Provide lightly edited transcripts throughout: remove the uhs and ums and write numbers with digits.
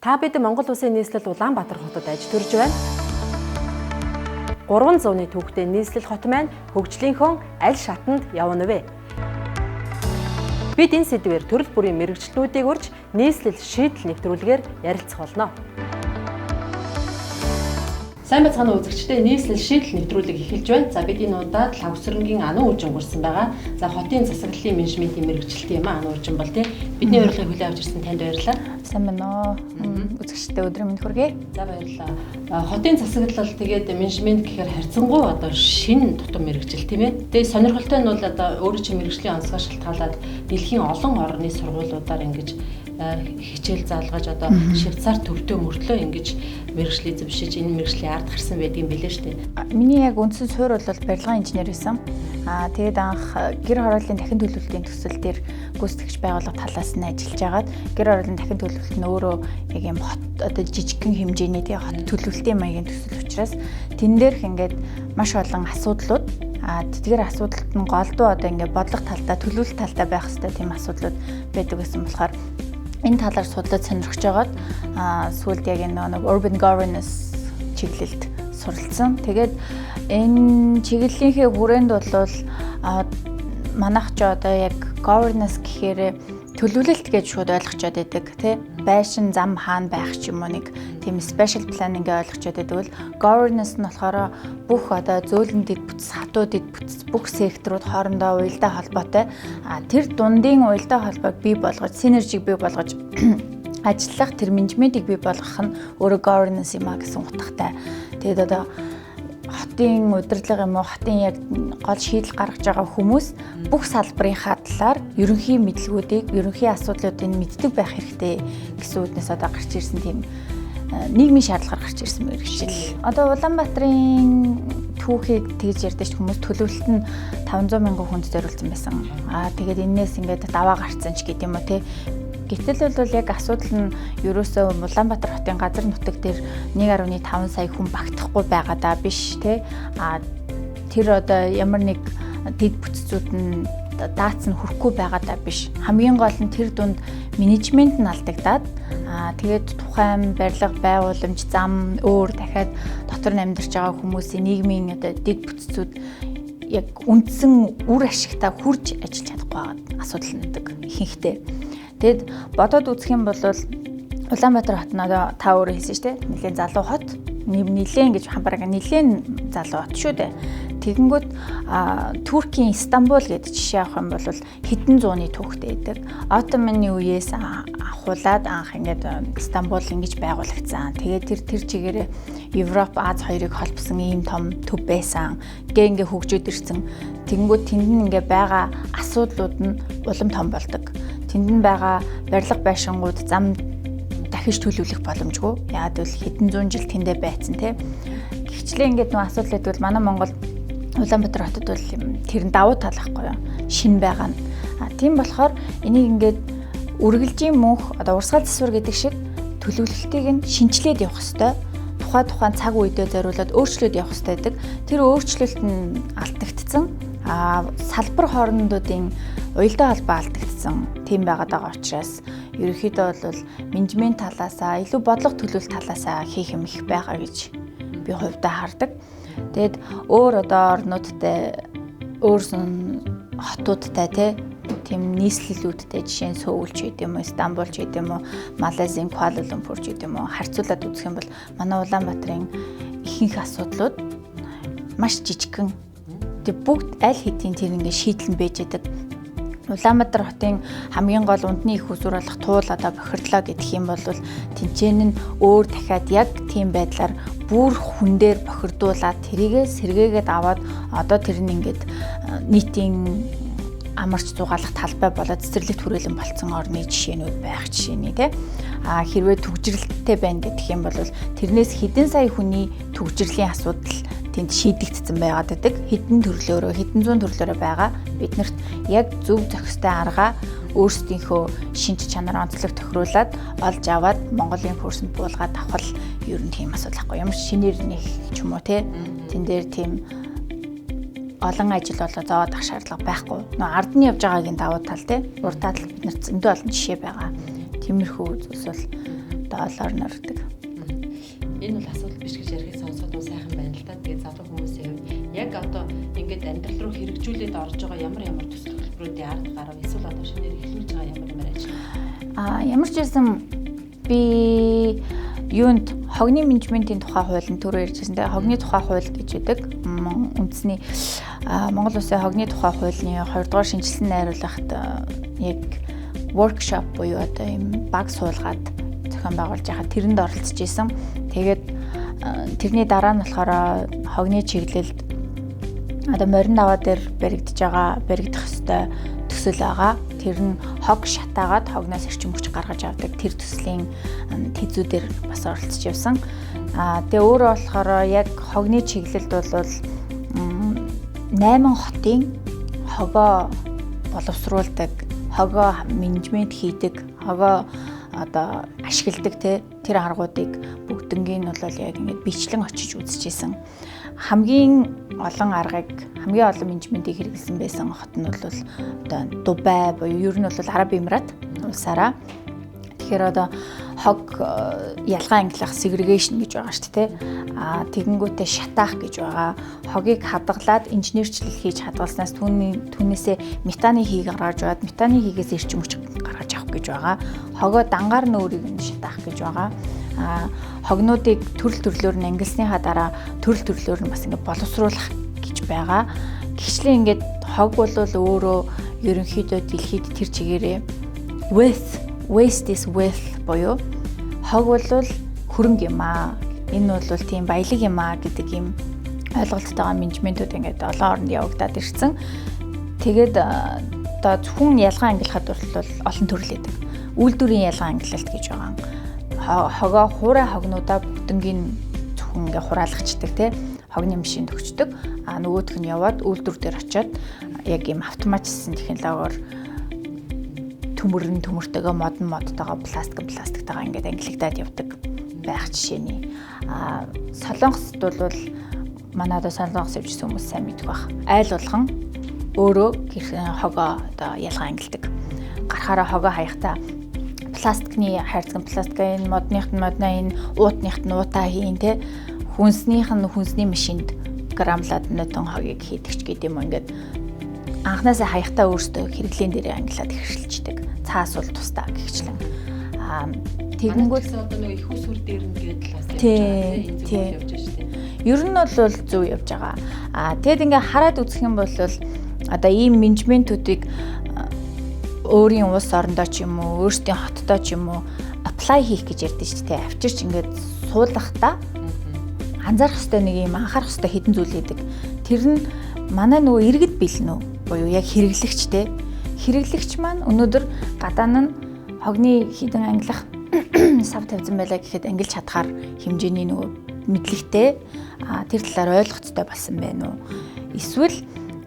Та бид Монгол Улсын нийслэл Улаанбаатар хотод аж төрж байна. 300-ны түүхтэй нийслэл хот маань хөгжлийнхөө аль шатанд явна вэ? Бид энэ сэдвээр төрөл бүрийн мэргэжлүүдийг урьж нийслэл шийдэл нэвтрүүлгээр ярилцах болно. Сайн бацхан үзэгчдээ нийслэл шийдэл нэвтрүүлэг эхэлж байна. За бид энэ удаад Лавсрынгийн Ануу Үжин гурсан байгаа. За хотын засаглалын менежментийн мэргэжилтийн Ануу Үжин бол тийм. Бидний урилгыг хүлээн авч ирсэн танд баярлалаа. Сайн байна уу? Үзэгчдээ өдрийн мэнд хүргэе. За баярлалаа. Хотын засаглал тэгээд менежмент гэхээр харьцангуй одоо шинэ тутам мэргэжил тийм ээ. Тэгээд сонирхолтой нь бол одоо өөрөө чинь мэргэжлийн онцгой шалтгаалаад дэлхийн олон орны сургуулиудаар ингэж хичээл заалгаж одоо Швейцар төвдөө мөртлөө ингэж мэргэжлийг зөвшөж энэ мэргэжлийн ард гарсан байдаг юм билээ шүү дээ. Миний яг үндсэн суурь бол барилгын инженер байсан. Тэгээд анх гэр хорооллын дахин төлөвлөлтийн төсөл дээр гүйцэтгэгч байгууллага талаас нь ажиллаж агаад гэр хорооллын дахин төлөвлөлт нь өөрөө яг юм хот одоо жижигхэн хэмжээний тий хот төлөвлөлтийн маягийн төсөл учраас тэн дээрх ингээд маш олон асуудлууд тэдгээр асуудалд нь голдуу одоо ингээд бодлого талдаа төлөвлөлт талдаа байх хэвээр тийм асуудлууд байдаг гэсэн болохоор энэ талаар судлаад сонирхож байгаад сүүлд яг энэ urban governance чиглэлд суралцсан. Тэгээд энэ чиглэлийнхээ хүрээнд бол манайх ч одоо яг governance гэхээр төлөвлөлт гэж шууд ойлгочод байдаг тий байшин зам хаана байх ч юм уу нэг тийм special planning гэж ойлгочод байдаг бол governance нь болохоор бүх одоо зөөлөн дэд бүтц хатуу дэд бүтц бүх секторууд хоорондоо уялдаа холбоотой тэр дундын уялдаа холбоог бий болгож синержиг бий болгож ажиллах тэр менежментийг бий болгох нь өөрөө governance юм а гэсэн утгатай. Тэгээд одоо хотын удирдлага юм уу хотын яг гол шийдэл гаргаж байгаа хүмүүс бүх салбарынхаа талаар ерөнхий мэдлгүүдийг ерөнхий асуудлуудыг мэддэг байх хэрэгтэй гэсэн үгнээс одоо гарч ирсэн тийм нийгмийн шаардлагаар гарч ирсэн мэргэжил. Одоо Улаанбаатарын түүхийг тэгж ярьдаг хүмүүс төлөвлөлт нь 500 мянган хүнд зориулсан байсан. Тэгээд энээс ингээд даваа гарцсан ч гэдэм юм уу те. Гэтэл бол яг асуудал нь ерөөсөө Улаанбаатар хотын газар нутаг дээр 1.5 сая хүн багтахгүй байгаа даа биш те. Тэр одоо ямар нэг дэд бүтцүүд нь даацсан хүрхгүй байгаа даа биш. Хамгийн гол нь тэр дунд менежмент нь алдагдаад тэгээд тухайн барилга байгууламж зам өөр дахиад дотор нь амьдарч байгаа хүмүүсийн нийгмийн одоо дэд бүтцүүд яг үндсэн үр ашигтай хүрж ажиллаж чадахгүй байгаа асуудал нэгдэг ихэнхдээ. Тэгэд бодоод үзэх юм бол Улаанбаатар хот нь одоо та өөрөө хэлсэн шүү дээ. Нилээн залуу хот. Нилээн гэж хамбараг нилээн залуу хот шүү дээ. Тэгэнгүүт Туркийн Стамбул гэдэг жишээ авах юм бол хэдэн зууны түүхтэй байдаг. Отоманы үеэс ахуулаад анх ингээд Стамбул ингэж байгуулагдсан. Тэгээд тэр чигээрээ Европ Аз хоёрыг холбосон ийм том төв байсан. Ингээ хөгжөөд ирсэн. Тэгэнгүүт тэнд нь ингээ байгаа асуудлууд нь улам том болдог. Тэнд нь байгаа барилга байшингууд зам дахиж төлөвлөх боломжгүй. Яагаад гэвэл хэдэн зуун жил тэндээ байцсан тий. Гэхдээ ингээд нөө асуудал гэдэг бол манай Монгол Улаанбаатар хотод бол тэр нь давуу тал байхгүй юу? Шин байгаа нь. Тийм болохоор энийг ингээд үргэлжийн мөнх одоо урсгал засвар гэдэг шиг төлөвлөлтийг нь шинжилээд явах хэрэгтэй. Тухайн цаг үедээ зориулаад өөрчлөлт явах хэрэгтэй гэдэг. Тэр өөрчлөлт нь алдагдсан. Салбар хоорондуудын уялдаа холбоо алдагдсан. Тийм байгаа учраас ерөнхийдөө бол менежмент талаасаа илүү бодлого төлөвлөлт талаасаа хийх юм их байгаа гэж би хувьдаа хардаг. Тэгэд өөр одоо орнуудтай өөрсөн хотуудтай тийм нийслэлүүдтэй жишээ нь Сөүл ч гэдэг юм уу, Стамбул ч гэдэг юм уу, Малайзийн Куала Лумпур ч гэдэг юм уу харьцуулаад үзэх юм бол манай Улаанбаатарын ихэнх асуудлууд маш жижигхэн. Тэг бүгд аль хэдийн тэр ингээ шийдлэн байж байдаг. Улаанбаатар хотын хамгийн гол үндэсний их усүр болох туул одоо бохирдлоо гэдэг юм бол тэнцэн нь өөр дахиад яг тийм байдлаар бүр хүн дээр бохирдуулаад тэрийгээ сэргээгээд аваад одоо тэр нь ингээд нийтийн амарч зугаалах талбай болоод цэцэрлэгт хүрээлэн болцсон орны жишээнүүд байх жишээний тий хэрвээ төгжрэлттэй байна гэх юм бол тэрнээс хэдэн сая хүний төгжрлийн асуудал тэнд шийдэгдсэн байгаад байдаг. Хэдэн зуун төрлөөрөө байгаа. Биднэрт яг зөв зохистой арга өөрсдийнхөө шинж чанар онцлог тохируулаад олж аваад Монголын хөрсөнд буулгаад авах ер нь тийм асуудал байхгүй. Ямар шинээр нэг ч юм уу те. Тэн дээр тийм олон ажил болоо зовоод ах шаардлага байхгүй. Нөө ард нь явж байгаагийн давуу тал те. Урт талд биднэрт зөндөө олон жишээ байгаа. Тиймэрхүү зүйлс бол одоо олон орноор ирдэг. Энэ бол асуудал биш гэж ярихыг сонсоод сайхан байна л та. Тэгээд залуу хүмүүсийн хувьд яг одоо ингээд амьдрал руу хэрэгжүүлээд орж байгаа ямар төсөл хөтөлбөрүүдийн арга гарав эсвэл одоо шинээр эхлүүлж байгаа ямар ажил? Ямар ч байсан би юунд хогны менежментийн тухай хуулийн төрөөр ярьжсэн. Тэгээ хогны тухай хууль гэж үүдэг. Үндэсний Монгол Улсын хогны тухай хуулийн 2 дугаар шинжилсэн найруулгахад яг workshop буюу одоо юм баг суулгаад зохион байгуулж байхад тэрэнд оролцож исэн. Тэгээд тэрний дараа нь болохоор хогны чиглэлд одоо морин даваа дээр баригдах ёстой төсөл байгаа. Тэр нь хог шатаагаад хогноос эрчим хүч гаргаж авдаг тэр төслийн тэзүүдээр бас оролцож явсан. Тэгээ өөрөө болохоор яг хогны чиглэлд бол 8 хотын хогоо боловсруулдаг, хогоо менежмент хийдэг, хогоо одоо ашигладаг тэр аргуудыг бүгднгийн нь бол яг ингэж бичлэн очиж үзчихсэн. Хамгийн олон менежментийг хэрэглэсэн байсан хот нь бол одоо Дубай буюу ер нь бол Араб Эмират улсаараа. Тэгэхээр одоо хог ялгаа ангилах segregation гэж байгаа шүү дээ. Тэгэнгүүтээ шатаах гэж байгаа. Хогийг хадгалаад инженерчлэл хийж хадгалснаас түүнээсээ метаны хийг гаргаж аваад метаны хийгээс эрчим хүч гаргаж авах гэж байгаа. Хогоо дангаар нь өөрийг нь шатаах гэж байгаа. Хогнуудыг төрлөөр нь ангилсныхаа дараа төрлөөр нь бас ингээд боловсруулах гэж байгаа. Гэхдээ ингээд хог бол өөрөө ерөнхийдөө дэлхийд тэр чигээрээ waste is wealth буюу хог бол хөрөнгө юм аа. Энэ бол тийм баялаг юм аа гэдэг юм ойлголттойгоо менежментүүд ингээд олон оронд явагдаад ирсэн. Тэгээд одоо зөвхөн ялгаа ангилахад бол олон төрөл байдаг. Үйлдвэрийн ялгаа ангилалт гэж байгаа. Хогоо хуурай хогнуудаа бүгднгийн зөвхөн ингээ хураалгачдаг тий хогны машинд өгчдөг. Нөгөөх нь яваад үйлдвэр дээр очиод яг ийм автоматжсан технологиор төмөртэйгээ модтойгоо пластиктайгаа ингээд ангилагдаад явдаг байх жишээний. Солонгост бол манай одоо солонгос явжсэн хүмүүс сайн мэддэг байх. Айл болгон өөрөө хогоо одоо ялгаа ангилдаг. Гарахаараа хогоо хаяхтаа пластикны хайрцаг пластикын модных нь уутных нь уутаа хийн те хүнснийх нь хүнсний машинд грамлаад нөтөн хогийг хийдэгч гэдэг юм ингээд анхнаасаа хаяхтаа өөртөө хэрэглэн дээр ангилаад хэрэгжилждэг. Цаас бол тусдаа гихчлэн. Тэгэнгүүт одоо нэг их усүр дээр ингээд л бас явж байгаа шүү дээ. Ер нь бол зөв явж байгаа. Тэгэд ингээд хараад үзэх юм бол одоо ийм менежментүүдийг өөрийн улс орондоо ч юм уу, өөрсдийн хотдоо ч юм уу apply хийх гэж ярьдэн шүү дээ. Авчирч ингээд суулгахтаа анзаарах ёстой нэг юм анхаарах ёстой хэдэн зүйл байдаг. Тэр нь манай нөгөө иргэд бэлэн үү? Буюу яг хэрэглэгчтэй. Хэрэглэгч маань өнөөдөр гадаа нь хогны хідэн ангилах сав тавьсан байлаа гэхэд ангилж чадхаар хэмжээний нөгөө мэдлэгтэй тэр талаар ойлгоцтой болсон байна уу? Эсвэл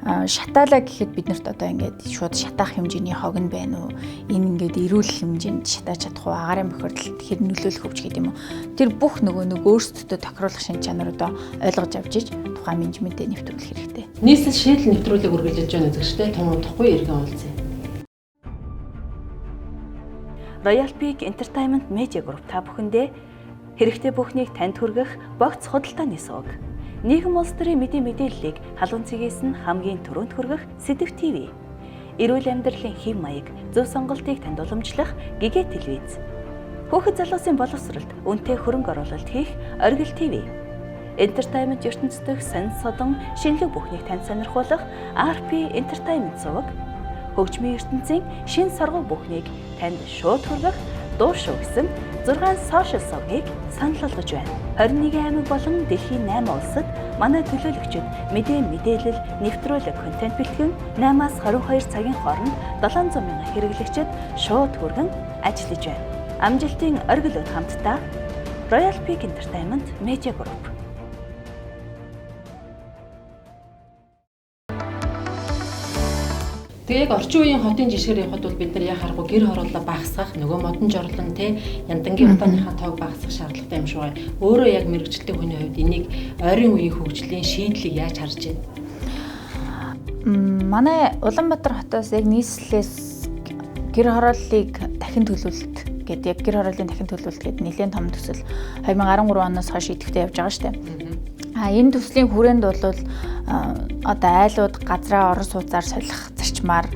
шатаалаа гэхэд биднэрт одоо ингээд шууд шатаах хэмжээний хог нь байна уу? Энэ ингээд эрүүл хэмжээнд шатааж чадах уу? Агаарын бохирдолд хэр нөлөөлөх хөвч гэдэг юм уу? Тэр бүх нөгөө өөрсдөө тохируулах шин чанаруудаа ойлгож авч иж тухайн менежментэд нэвтрүүлэх хэрэгтэй. Нийслэл шийдэл нэвтрүүлэг үргэлжлэж байгаа үзэгчтэй том удахгүй иргэн уулзъя. Royal Peak Entertainment Media Group та бүхэндээ хэрэгтэй бүхнийг танд хүргэх богц худалдааны сувг. Нийгэм улс төрийн мэдээллийг халуун цэгээс нь хамгийн түрүүнд хүргэх Сэдэв ТV. Эрүүл амьдралын хэв маяг, зөв сонголтыг танд уламжлах Гэгэ телевиз. Хүүхэд залуусын боловсролд үнэтэй хөрөнгө оруулалт хийх Оргил ТV. Entertainment ертөнцийн дэх сонин содон шинэлэг бүхнийг танд сонирхуулах RP Entertainment сувг. Хөгжмийн ертөнцийн шин саргуу бүхнийг танд шууд хүргэх дуу шоу гэсэн 6 сошиал сувгийг санал болгож байна. 21 аймаг болон дэлхийн 8 улсад манай төлөөлөгчид мэдээлэл, нэвтрүүлэг, контент бэлтгэн 8-аас 22 цагийн хооронд 700 мянган хэрэглэгчид шууд хүргэн ажиллаж байна. Амжилтын оргил өд хамтдаа Royal Peak Entertainment Media Group. Тэгээ яг орчин үеийн хотын жишгээр явахад бол бид нар яа харахгүй гэр хорооллоо багасгах, нөгөө модон жорлон те яндангийн утааныхаа тоог багасгах шаардлагатай юм шиг байна. Өөрөө яг мэрэгчлээ хүний хувьд энийг ойрын үеийн хөгжлийн шийдлийг яаж харж байна? Манай Улаанбаатар хотоос яг нийслэлээс гэр хорооллыг дахин төлөвлөлт гэдэг яг гэр хорооллын дахин төлөвлөлт гэдэг нэлээд том төсөл 2013 оноос хойш идэвхтэй явж байгаа шүү дээ. Энэ төслийн хүрээнд бол одоо айлууд газраа орон сууцаар солих зарчмаар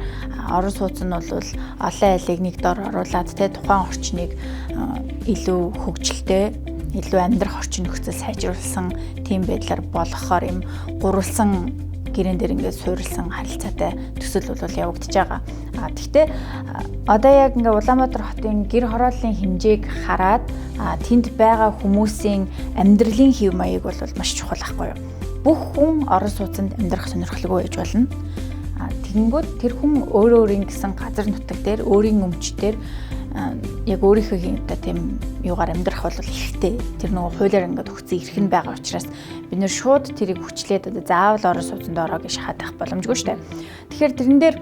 орон сууц нь бол олон айлыг нэг дор оруулаад тухайн орчныг илүү хөгжилтэй, илүү амьдрах орчин нөхцөл сайжруулсан тийм байдлаар болгохоор юм гурвалсан гэрэн дээр ингээд суурилсан харилцаатай төсөл бол явагдаж байгаа. Гэхдээ одоо яг ингээд Улаанбаатар хотын гэр хорооллын хэмжээг хараад тэнд байгаа хүмүүсийн амьдралын хэв маяг бол маш чухал байхгүй юу? Бүх хүн орон сууцнд амьдрах сонирхолтой байж болно. Тэгэнгүүт тэр хүн өөрийн гэсэн газар нутаг дээр өөрийн өмч дээр яг өөрийнхөө одоо тийм юугаар амьдрах бол ихтэй. Тэр нөгөө хуулиар ингээд өгсөн эрх нь байгаа учраас бид нэр шууд тэрийг хүчлээд одоо заавал орон сууцнд ороо гэж хадах боломжгүй шүү дээ. Тэгэхээр тэрэн дээр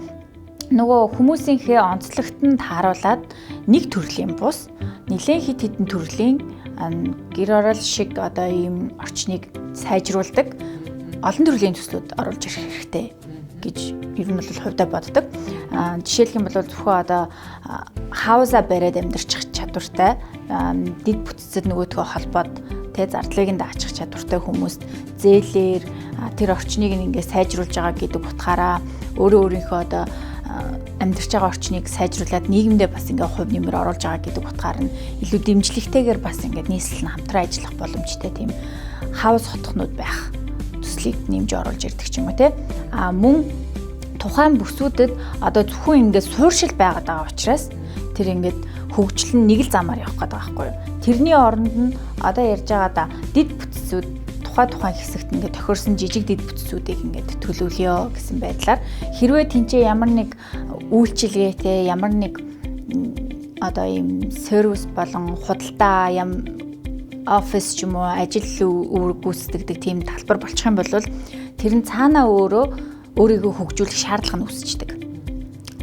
нөгөө хүмүүсийнхээ онцлогтод тааруулаад нэг төрлийн бус нэлээд хит хитэн төрлийн гэр орол шиг одоо ийм орчныг сайжруулдаг олон төрлийн төслүүд оруулж ирэх хэрэгтэй гэж ер нь бол хувьдаа боддог. Жишээлх юм бол зөвхөн одоо хауза бариад амьдарчих чадвартай дид бүтцэд нөгөөдгөө холбоод зардлыг нь даачах чадвартай хүмүүст зээлээр тэр орчныг ингээд сайжруулж байгаа гэдэг утгаараа өөрийнхөө одоо амьдарч байгаа орчныг сайжруулад нийгэмдээ бас ингээд хувь нэмэр оруулж байгаа гэдэг утгаар нь илүү дэмжлэгтэйгээр бас ингээд нийслэл нь хамтран ажиллах боломжтой тийм хауз хотхнууд байх төслийг нэмж оруулж ирдэг ч юм уу те. Мөн тухайн бүсүүдэд одоо зөвхөн ингээд сууршил байгаад байгаа учраас тэр ингээд хөгжил нь нэг л замаар явах гэдэг байгаа байхгүй юу. Тэрний оронд нь одоо ярьж байгаа дид бүтцүүд тухайн хэсэгт ингээд тохирсон жижиг дид бүтцүүдийг ингээд төлөвлөё гэсэн байдлаар хэрвээ тэнцээ ямар нэг үйлчилгээтэй ямар нэг одоо ийм сервис болон худалдаа офис ч юм уу ажил гүйцэтгэдэг тийм талбар болчих юм бол тэр нь цаанаа өөрийгөө хөгжүүлэх шаардлага нь үүсчдэг.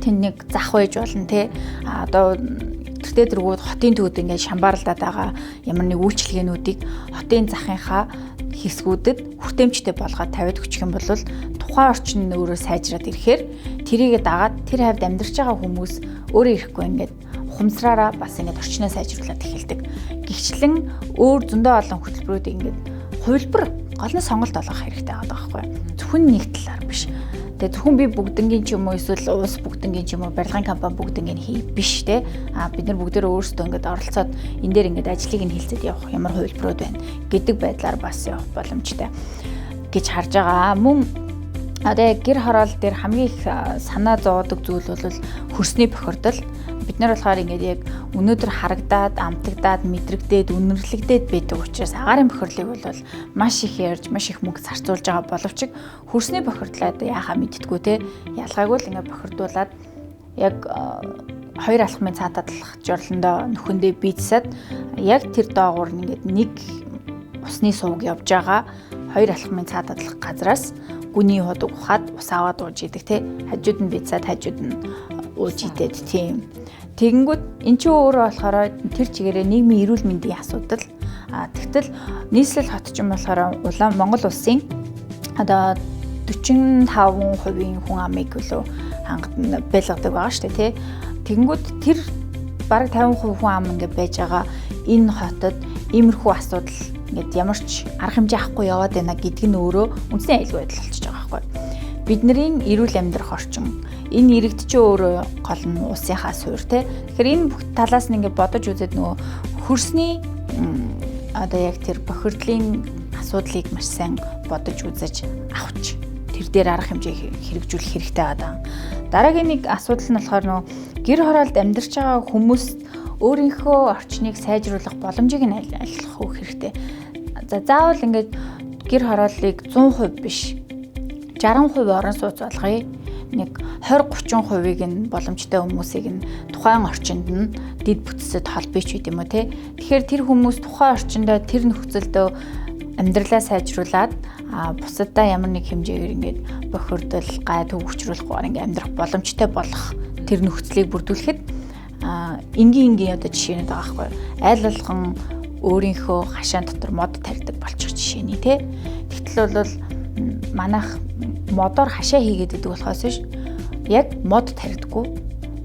Тэнд нэг зах байж болно те. Одоо тэргүүд хотын төвд ингээд шамбаарлаад байгаа ямар нэг үйлчилгээнүүдийг хотын захынхаа хэсгүүдэд хүртээмжтэй болгоод тавиад өгчих юм бол тухайн орчин нь өөрөө сайжраад ирэхээр тэрийгэ дагаад тэр хавьд амьдарч байгаа хүмүүс өөрөө ирэхгүй ингээд ухамсараараа бас ингээд орчноо сайжруулад эхэлдэг. Гэхдээ өөр зөндөө олон хөтөлбөрүүд ингээд хувилбар гол нь сонголт олгох хэрэгтэй байгаа байхгүй юу? Зөвхөн нэг талаар биш. Тэгээ зөвхөн би бүгднгийн ч юм уу эсвэл улс бүгднгийн ч юм уу барилгын компани бүгднгийн хий биш те. Бид нар бүгдээрээ өөрсдөө ингээд оролцоод энэ дээр ингээд ажлыг нь хилцээд явах ямар хувилбарууд байна гэдэг байдлаар бас явах боломжтой гэж харж байгаа. Мөн одоо гэр хороол дээр хамгийн их санаа зовоодог зүйл бол хөрсний бохирдол. Бид нар болохоор ингээд яг өнөөдөр харагдаад, амтагдаад, мэдрэгдээд, үнэрлэгдээд байдаг учраас агаарын бохирлыг бол маш их ярьж, маш их мөнгө зарцуулж байгаа боловч хөрсний бохирдлаад яхаа мэдтгүү те. Ялгаагүй л ингээд бохирдуулаад яг хоёр алхмын цаатадлах жорлондоо нөхөндөө бийцсад яг тэр доогуур ингээд нэг усны сувг явж байгаа хоёр алхмын цаатадлах газраас гүний ходог ухаад ус аваад ууж идэг те. Хажууд нь бийцсад хажууд нь ууж идээд тийм. Тэгэнгүүт эн чинь өөрөө болохоор тэр чигээрээ нийгмийн эрүүл мэндийн асуудал. Тэгтэл нийслэл хотчин болохоор Монгол улсын одоо 45% хүн амыг хөлөө байлгадаг байгаа шүү дээ тий. Тэгэнгүүт тэр бараг 50% хүн ам ингээд байж байгаа энэ хотод иймэрхүү асуудал ингээд ямар ч арга хэмжээ авахгүй яваад байна гэдг нь өөрөө үндсэн аюулгүй байдал болчихж байгаа байхгүй. Бидний эрүүл амьдрах орчин энэ иргэд чинь өөрөө гол нь усынхаа суурь те. Тэгэхээр энэ бүх талаас нь ингээд бодож үзээд нөгөө хөрсний одоо яг тэр бохирдлын асуудлыг маш сайн бодож үзэж авч тэр дээр арга хэмжээ хэрэгжүүлэх хэрэгтэй байгаа. Дараагийн нэг асуудал нь болохоор нөгөө гэр хороолд амьдарч байгаа хүмүүс өөрийнхөө орчныг сайжруулах боломжийг нь олох хэрэгтэй. За заавал ингээд гэр хорооллыг 100% биш 60% орон сууц болгоё. Нэг 20-30%-ийг нь боломжтой хүмүүсийг нь тухайн орчинд нь дид бүтцэд холбооч гэдэг юм уу те. Тэгэхээр тэр хүмүүс тухайн орчиндөө тэр нөхцөлдөө амьдралаа сайжруулад бусадаа ямар нэг хэмжээгээр ингээд бохирдол, гайд хөгжрүүлэхгээр ингээд амьдрах боломжтой болох тэр нөхцөлийг бүрдүүлэхэд энгийн одоо жишээнүүд байгаа байхгүй. Айл болгон өөрийнхөө хашаан дотор мод тарьдаг болчих жишээний те. Тэгтэл бол манайх модоор хашаа хийгээд идэг болохоос биш яг мод тарьдаггүй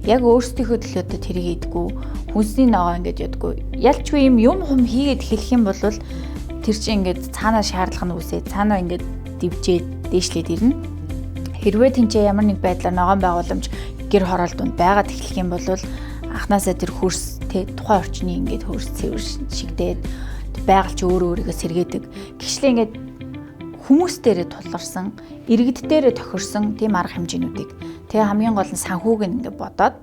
яг өөрсдийнхөө төлөөдөө тэрийг хийдэггүй хүнсний ногоо ингээд ядгүй. Ялчгүй юм хум хийгээд хэлэх юм бол тэр чинь ингээд цаанаа шаардлага нь үсээ цаанаа ингээд дивжээд дээшлээд ирнэ. Хэрвээ тэнцээ ямар нэг байдлаар ногоон байгууламж гэр хороолт донд байгаад эхлэх юм бол анханасаа тэр хөрс тухайн орчны ингээд хөрс цэвэр шигдээд байгаль ч өөрийгөө сэргээдэг. Гэвчлээ ингээд хүмүүс дээрээ тулгарсан, иргэд дээрээ тохирсон тийм арга хэмжээнүүдийг тэгээ хамгийн гол нь санхүүг нь ингээд бодоод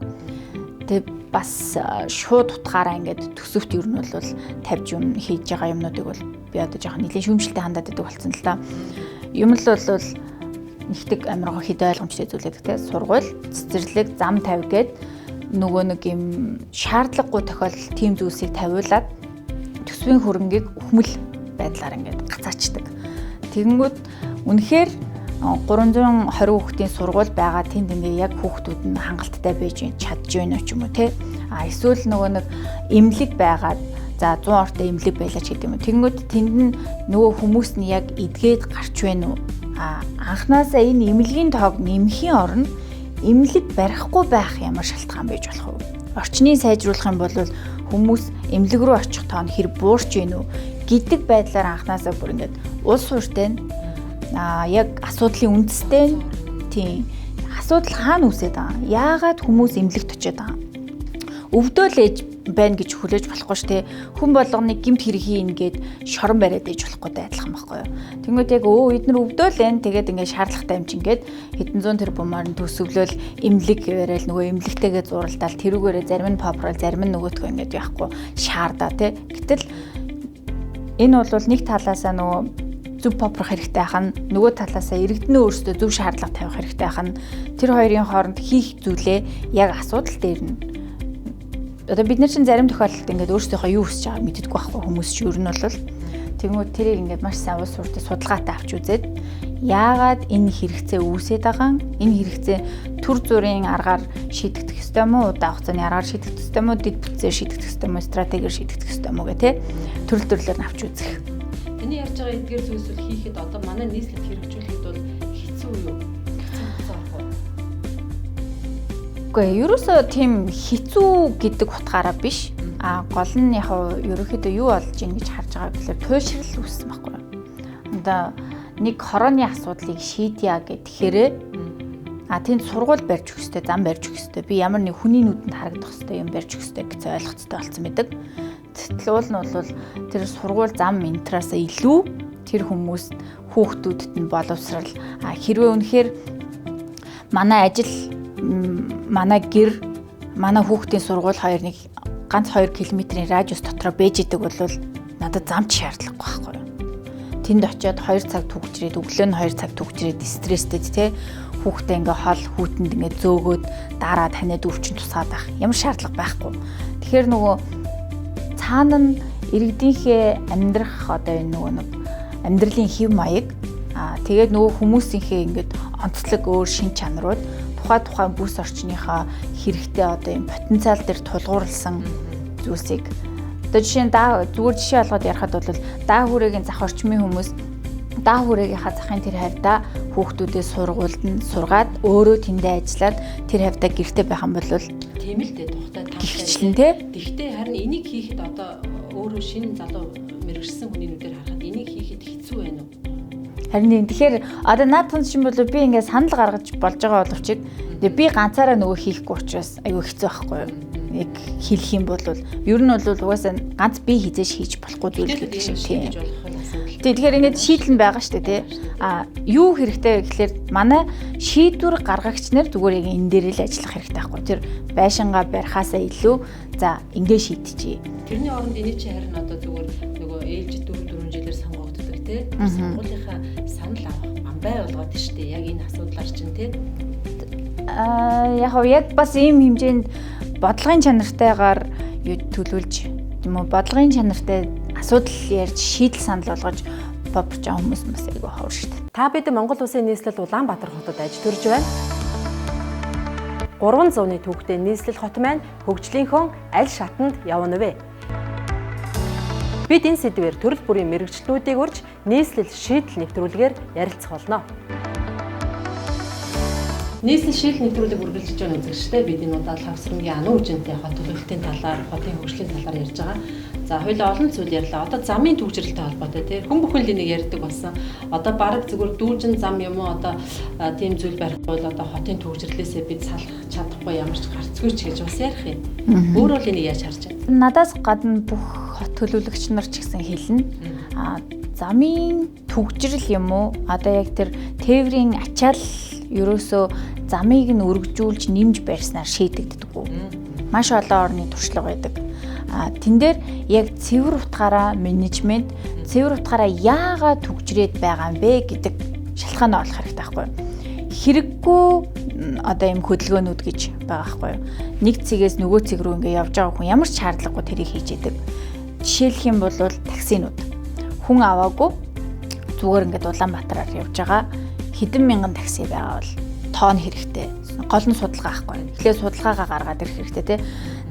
тэгээ бас шууд утгаараа ингээд төсөвт ер нь бол тавьж юм хийж байгаа юмнуудыг бол би одоо жоохон нэлээд шүүмжлэлтэй хандаад байдаг болсон л да. Юм л бол нэгдэг амиргаа хэд ойлгомжтой зүйлээд те сургууль, цэцэрлэг, зам тавь гээд нөгөө нэг юм шаардлагагүй тохиолдолд тийм зүйлсийг тавиулаад төсвийн хөрөнгийг хүмүл байдлаар ингээд гацаачдаг. Тэгэнгүүт үнэхээр 320 хүүхдийн сургууль байгаа тэнд ингээ яг хүүхдүүд нь хангалттай байж чадж байна ч юм уу те. Эсвэл нөгөө нэг эмнэлэг байгаад за 100 ортой эмнэлэг байлаа ч гэдэг юм уу. Тэгэнгүүт тэнд нь нөгөө хүмүүс нь яг эдгээд гарч байна уу? Анханасаа энэ эмнэлгийн тоог нэмэхийн оронд эмнэлэг барихгүй байх ямар шалтгаан байж болох вэ? Орчныг сайжруулах юм бол хүмүүс эмнэлэг рүү очих тоо нь хэр буурч гин үү гэдэг байдлаар анханасаа бүр ингээд улс хууртай яг асуудлын үндэстэй тийм асуудал хаана үүсээд байгаа. Яагаад хүмүүс эмнэлэгт очиод байгаа. Өвдөөл ээж байна гэж хүлээж болохгүй ш тэ хүн болгоны гэмт хэрэг хийн гээд шорон бариад ээж болохгүй дайдлах юм байхгүй юу. Тэнгүүд яг эднэр өвдөөл байна тэгээд ингээд шаардлагатай юм чинь гээд хэдэн зуун тэрбумаар нь төсөвлөл эмнэлэг гэвэл нөгөө эмнэлэгтэйгээ зуралдаал тэрүүгээрээ зарим нь попрол зарим нь нөгөөтгөө ингээд яахгүй шаардаа тэ. Гэтэл энэ бол нэг талаасаа нөгөө зөв попрох хэрэгтэй ахын нөгөө талаасаа иргэднээ өөрсдөө зөв шаардлага тавих хэрэгтэй ахын тэр хоёрын хооронд хийх зүйлээ яг асуудал дээр нь одоо бид нар чинь зарим тохиолдолд ингээд өөрсдийнхөө юу хүсэж байгааг мэддэггүй байхгүй хүмүүс ч ер нь бол тэгмүүд тэрийг ингээд маш сайн улс хурлын судалгаатай авч үзээд яагаад энэ хэрэгцээ үүсээд байгаа энэ хэрэгцээ төр зүрийн аргаар шийдэгдэх ёстой мó удаа хугацааны аргаар шийдэгдэх ёстой мó дэд бүтцээр шийдэгдэх ёстой мó стратегиэр шийдэгдэх ёстой мó гэх тээ төрөл төрлөөр нь авч үзэх. Таны ярьж байгаа эдгээр зүйлсүүл хийхэд одоо манай нийслэлд хэрэгжүүлэхэд бол хэцүү юу? Гэхдээ ерөөсөө тийм хэцүү гэдэг утгаараа биш. Гол нь яг ерөөхдөө юу болж ийн гэж харж байгаа гэхээр туйлшрал үүссэн байхгүй юу. Одоо нэг хорооны асуудлыг шийдъя гэхээр тэнд сургууль барьж өгөх ёстой, зам барьж өгөх ёстой. Би ямар нэг хүний нүдэнд харагдах ёстой юм барьж өгөх ёстой гэж ойлгоцтой болсон байдаг. Тэтэл уул нь бол тэр сургууль зам энтраасаа илүү тэр хүмүүс хүүхдүүдэд нь боловсрал хэрвээ үнэхээр манай ажил манай гэр манай хүүхдийн сургууль хоёрыг ганц 2 км-ийн радиус дотор байж идэг бол надад замч шаардлагагүй байхгүй юу. Тэнд очиод 2 цаг түгжрээд өглөө нь 2 цаг түгжрээд стресстэй те хүүхдээ ингээ хол хүүтэнд ингээ зөөгөөд дараа таниад өвчин тусаад байх ямар шаардлага байхгүй. Тэгэхээр нөгөө цаана нь иргэдийнхээ амьдрах одоо энэ нөгөө нэг амьдралын хэв маяг тэгээд нөгөө хүмүүсийнхээ ингээд онцлог өөр шин чанарууд тухайн бүс орчныхаа хэрэгтэй одоо юм потенциал дээр тулгуурласан зүйлсийг одоо жишээ нь зүгээр жишээ олгоод ярихад бол даа хүрээгийн зах орчмын хүмүүс даа хүрээгийнхаа захын тэр хавьда хүүхдүүдээ сургуульд нь сургаад өөрөө тэндээ ажиллаад тэр хавьда гэртээ байх юм бол тийм л дээ тухтай гихчлэн тий. Тэгвэл харин энийг хийхэд одоо өөрөө шинэ залуу мэрэгчсэн хүний нүдээр харахад энийг хийхэд хэцүү байна уу? Харин тэгэхээр одоо наадхан чинь бол би ингээд санал гаргаж болж байгаа боловч би ганцаараа нөгөө хийхгүй учраас айгүй хэцүү байхгүй юу? Нэг хэлэх юм бол ер нь бол угаасаа ганц би хизээж хийж болохгүй зүйл гэдэг шиг тийм. Тэгэхээр ингээд шийдэл нь байгаа шүү дээ тий. Юу хэрэгтэй вэ гэхээр манай шийдвэр гаргагч нар зүгээр яг энэ дээр л ажиллах хэрэгтэй байхгүй. Тэр байшингаа барихаасаа илүү за ингээд шийдчихье. Тэрний оронд эний чи харин одоо зүгээр нөгөө ээлжид 4 жилээр сонгогддог тий. Сонгуулийнхаа санал авах амбай болгоод штэ яг энэ асуудлаар чинь тий. Яг бас ийм хэмжээнд бодлогын чанартайгаар төлөвлөж юм уу бодлогын чанартай асуудал ярьж шийдэл санал болгож попч хүмүүс бас айгүй ховор шүү дээ. Та бид Монгол Улсын нийслэл Улаанбаатар хотод аж төрж байна. 300-ны төвхтэй нийслэл хот маань хөгжлийнхөө аль шатанд явна вэ? Бид энэ сэдвээр төрөл бүрийн мэрэгчлүүдийг урьж нийслэл шийдэл нэвтрүүлгээр ярилцах болно. нийслэл шил нэвтрүүлэг үргэлжлэж байгаа үзэгчтэй бид энэ удаа Лавсрангийн ануу үжинтэй хот төлөвлөлтийн талаар, хотын хөгжлийн талаар ярьж байгаа. За хоёулаа олон зүйл ярьлаа. Одоо замын төвчрэлтэй холбоотой тий хүн бүхэн л энийг ярьдаг болсон. Одоо бараг зүгээр дүүжин зам юм уу одоо тийм зүйл барих бол одоо хотын төвчрлээсээ бид салах чадахгүй ямар ч гарцгүй ч гэж бас ярих юм. Өөр бол энийг яаж харж байна? Надаас гадна бүх хот төлөвлөгч нар ч гэсэн хэлнэ. Замын төвчрэл юм уу? Одоо яг тэр тээврийн ачаал ерөөсөө замыг нь өргөжүүлж нэмж барьснаар шийдэгддэг. Маш олон орны туршлага байдаг. Тэн дээр яг цэвэр утгаараа менежмент, цэвэр утгаараа яагаад төгжрээд байгаа юм бэ гэдэг шалтгаан олох хэрэгтэй байхгүй юу? Хэрэггүй одоо юм хөдөлгөөнүүд гэж байгаа байхгүй юу? Нэг цэгээс нөгөө цэг рүү ингээ явж байгаа хүн ямар ч шаардлагагүй тэрийг хийж яадаг. Жишээлх юм бол таксинууд. Хүн аваагүй зүгээр ингээд Улаанбаатараар явж байгаа хэдэн мянган такси байгаа бол тоон хэрэгтэй. Гол нь судалгаа байхгүй юу? Эхлээд судалгаагаа гаргаад ирэх хэрэгтэй тий.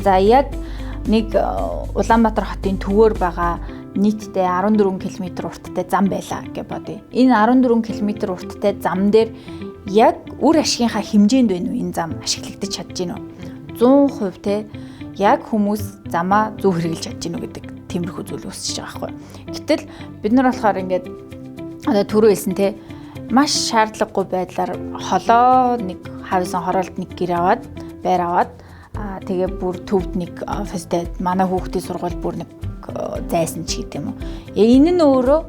За яг нэг Улаанбаатар хотын төвөөр байгаа нийтдээ 14 км урттай зам байлаа гэж бодъё. Энэ 14 км урттай зам дээр яг үр ашигынхаа хэмжээнд байна уу энэ зам ашиглагдаж чадж гинөө? 100% те яг хүмүүс замаа зөв хэрэгжилж чадж гинөө гэдэг тиймэрхүү зүйл үүсэж байгаа байхгүй. Гэтэл бид нар болохоор ингээд одоо түрүү хэлсэн те маш шаардлагагүй байдлаар холоо нэг хавьсан хороолт нэг гэр аваад байр аваад тэгээ бүр төвд нэг офистэй манай хүүхдийн сургууль бүр нэг зайсан ч гэдэг юм уу. Энэ нь өөрөө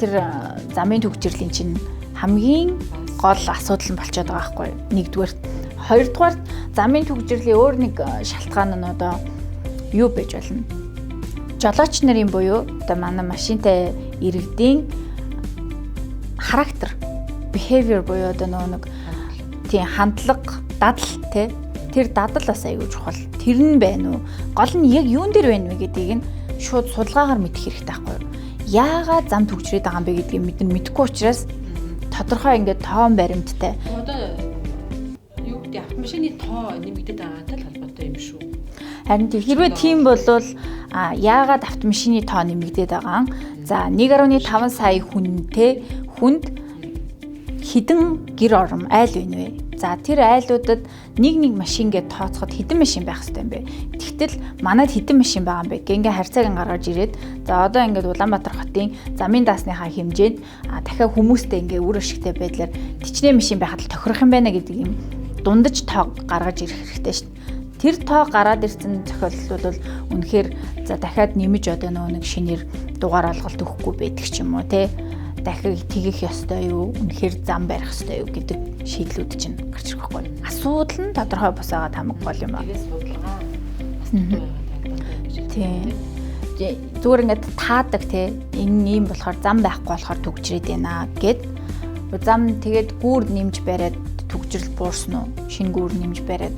тэр замын төгжрлийн чинь хамгийн гол асуудал нь болчиход байгаа байхгүй юу? Нэгдүгээр, хоёрдугаар замын төгжрлийн өөр нэг шалтгаан нь одоо юу байж болно? Жолооч нарын буюу одоо манай машинтай иргэдийн характер, behavior буюу одоо нэг тийм хандлага, дадал тий тэр дадал бас аягүй чухал. Тэр нь байна уу? Гол нь яг юун дээр байна вэ гэдгийг нь шууд судалгаагаар мэдэх хэрэгтэй байхгүй юу? Яагаад зам төгжрээд байгаа юм бэ гэдгийг мэдэхгүй учраас тодорхой ингээд тоон баримттай. Одоо юу гэдэг автомашины тоо нэмэгдээд байгаатай л холбоотой юм шүү. Харин хэрвээ тийм болвол яагаад автомашины тоо нэмэгдээд байгаа юм? За 1.5 сая хүнд хэдэн гэр орон айл байна вэ? За тэр айлуудад нэг машин гээд тооцоход хэдэн машин байх хэрэгтэй юм бэ? Тэгтэл манайд хэдэн машин байгаа юм бэ? Ингээ харьцааг гаргаж ирээд за одоо ингээд Улаанбаатар хотын замын даасныхаа хэмжээнд дахиад хүмүүстэй ингээ үр ашигтай байдлаар тичнээ машин байхад л тохирох юм байна гэдэг юм дундаж тоо гаргаж ирэх хэрэгтэй шүү дээ. Тэр тоо гараад ирсэн тохиолдол бол үнэхээр за дахиад нэмж одоо нэг шинээр дугаар олголт өгөхгүй байдаг ч юм уу те. Дахиад тэгэх ёстой юу? Үнэхээр зам барих ёстой юу гэдэг шийдлүүд чинь гарч ирэх байхгүй. Асуудал нь тодорхой бус байгаа хамаг гол юм аа. Тэгээс судалгаа асуудал байгаа. Тийм. Зүгээр ингээд таадаг те. Энэ ийм болохоор зам байхгүй болохоор төгжрээд байна гэд. Зам тэгээд гүүр нэмж бариад төгжрөл буурсан уу? Шинэ гүүр нэмж бариад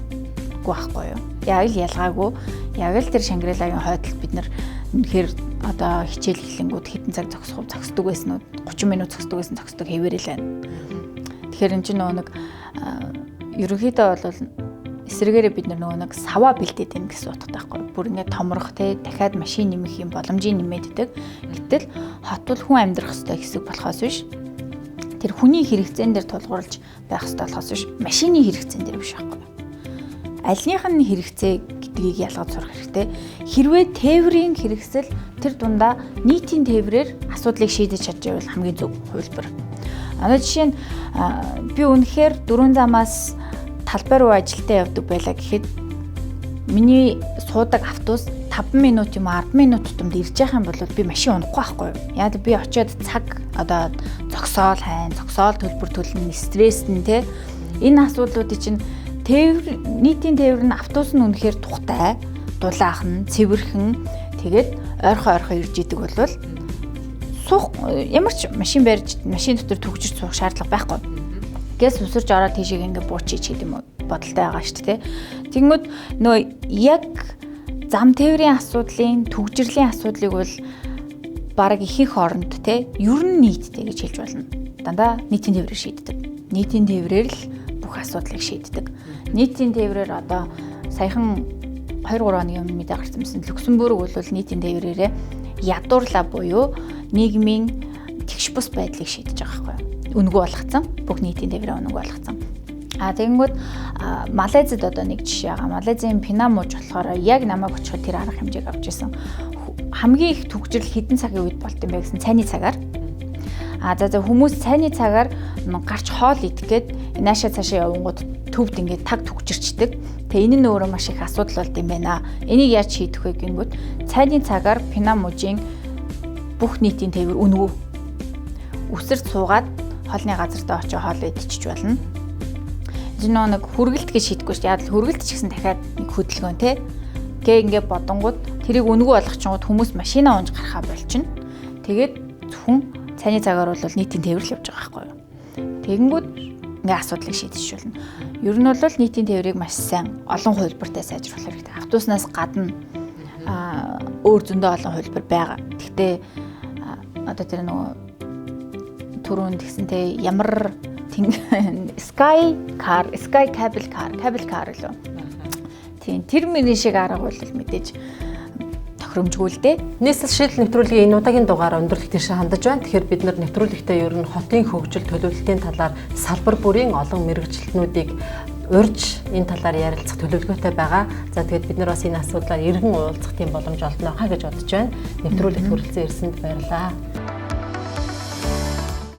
байхгүй юу? Яг л ялгаагүй. Яг л тэр Шангрилагийн хойдолд бид нар үнэхээр одоо хичээл эхлэнгүүд хэдэн цаг зогсдог байсан уу? 30 минут зогсдог байсан зогсдог хэвээрээ л байна. Тэгэхээр энэ чинь нэг ерөнхийдөө бол эсрэгээрээ бид нэг саваа бэлдээд байна гэсэн утгатай байхгүй. Бүр ингээд томрох те дахиад машин нэмэх юм боломжийг нэмээддэг. Гэтэл хот бол хүн амьдрах ёстой хэсэг болохоос биш. Тэр хүний хэрэгцээн дээр тулгуурлаж байх ёстой болохоос биш. Машины хэрэгцээн дээр биш байхгүй. Альнийх нь хэрэгцээ гэдгийг ялгаж сурах хэрэгтэй. Хэрвээ тээврийн хэрэгсэл тэр дундаа нийтийн тээврээр асуудлыг шийдэж чадж байвал хамгийн зөв хувилбар. Жишээ нь би үнэхээр 4 замаас талбай руу ажилдаа явдаг байлаа гэхэд миний суудаг автобус 5 минут юм 10 минут тутамд ирж явах юм бол би машин унахгүй байхгүй юу? Яг би очиод цаг одоо зогсоол төлбөр төлнө, стресс нь те. Энэ асуудлуудыг чинь нийтийн тээвэр нь автобус нь үнэхээр тухтай, дулаахан, цэвэрхэн тэгээд ойрхон ирж идэг болвол суух ямар ч машин дотор төгжиж суух шаардлага байхгүй. Гэс үсэрж ороод тийшээ ингээ буучиж гэдэг юм бодолтой байгаа шүү дээ. Тэгмэд нөгөө яг зам тээврийн асуудлын төгжрлийн асуудлыг бол бараг ихэнх оронд те ер нь нийттэй гэж хэлж болно. Дандаа нийтийн тээврээр шийддэг. Нийтийн тээврээр л бүх асуудлыг шийддэг. Нийтийн тээврээр одоо саяхан 2-3 оны өмнө мэдээ гарсан юмсан Люксембург бол нийтийн тээврээрээ ядуурлаа буюу нийгмийн тэгш бус байдлыг шийдэж байгаа байхгүй юу? Үнэгүй болгоцсон. Бүх нийтийн тээврээ үнэгүй болгоцсон. Тэгэнгүүт Малайзид одоо нэг жишээ байгаа. Малайзийн Пенам мууж болохоор яг намайг очиход тэр арга хэмжээг авч исэн. Хамгийн их түгжрэл хэдэн цагийн үед болд юм бэ гэсэн цайны цагаар. За хүмүүс цайны цагаар гарч хоол идэх гээд наашаа цаашаа явангууд төвд ингээд таг түгжирчдэг. Тэгээ энэ нь өөрөө маш их асуудал болд юм байна. Энийг яаж шийдэх вэ гингүүт цайны цагаар Пенам мужийн бүх нийтийн тээвэр үнэгүй. Үсэрд суугаад хоолны газартаа очиж хоол идчихэж болно. Энэ нэг хүргэлт гэж шийдэхгүй шүү дээ. Яг л хүргэлт ч гэсэн дахиад нэг хөдөлгөөн те. Гээ ингээд бодонгууд тэрийг үнэгүй болгочихгод хүмүүс машина унж гарахаа болчихно. Тэгээд зөвхөн цайны цагаар бол нийтийн тээвэрлэл явж байгаа байхгүй юу. Тэгэнгүүт ингээ асуудлыг шийдчихүүлнэ. Ер нь бол нийтийн тээврийг маш сайн олон хувилбартай сайжруулах хэрэгтэй. Автобуснаас гадна өөр зөндөө олон хувилбар байгаа. Гэхдээ одоо тэр нөгөө түрүүнд тэгсэнтэй ямар Sky cable car лөө. Тийм тэр миний шиг арга бол мэдээж тохиромжгүй л дээ. Нийслэл шийдэл нэвтрүүлгийн энэ удаагийн дугаараа өндөрлөх тийш хандаж байна. Тэгэхээр бид нар нэвтрүүлэгтээ ер нь хотын хөгжил төлөвлөлтийн талаар салбар бүрийн олон мэргэжилтнүүдийг урьж энэ талаар ярилцах төлөвлөгөөтэй байгаа. За тэгээд бид нар бас энэ асуудлаар эргэн уулзах тийм боломж олдно хаа гэж бодож байна. Нэвтрүүлэгт хүрэлцэн ирсэнд баярлалаа.